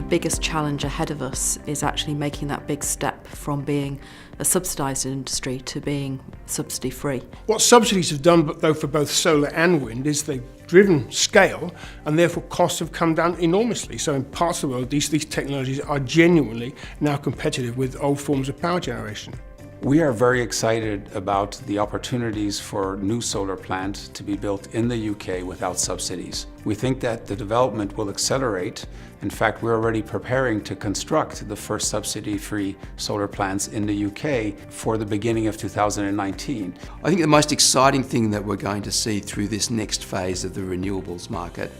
biggest challenge ahead of us is actually making that big step from being a subsidised industry to being subsidy-free. What subsidies have done, though, for both solar and wind is they've driven scale, and therefore costs have come down enormously. So in parts of the world, these technologies are genuinely now competitive with old forms of power generation. We are very excited about the opportunities for new solar plant to be built in the UK without subsidies. We think that the development will accelerate. In fact, we're already preparing to construct the first subsidy-free solar plants in the UK for the beginning of 2019. I think the most exciting thing that we're going to see through this next phase of the renewables market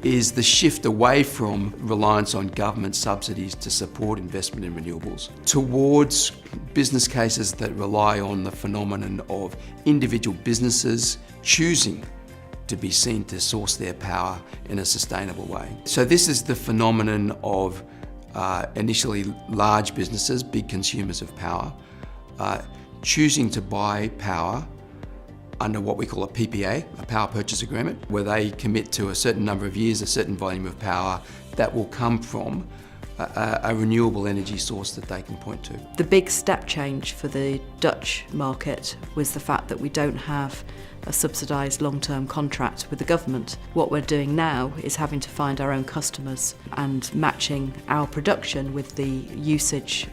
is the shift away from reliance on government subsidies to support investment in renewables towards business cases that rely on the phenomenon of individual businesses choosing to be seen to source their power in a sustainable way. So this is the phenomenon of initially large businesses, big consumers of power, choosing to buy power under what we call a PPA, a power purchase agreement, where they commit to a certain number of years, a certain volume of power that will come from a renewable energy source that they can point to. The big step change for the Dutch market was the fact that we don't have a subsidised long-term contract with the government. What we're doing now is having to find our own customers and matching our production with the usage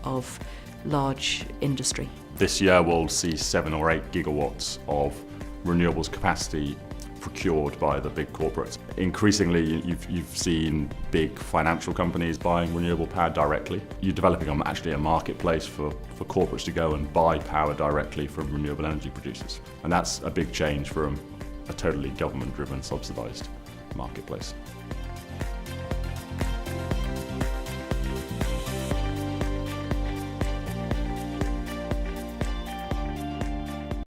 of large industry. This year we'll see 7 or 8 gigawatts of renewables capacity procured by the big corporates. Increasingly, you've seen big financial companies buying renewable power directly. You're developing actually a marketplace for corporates to go and buy power directly from renewable energy producers. And that's a big change from a totally government-driven, subsidised marketplace.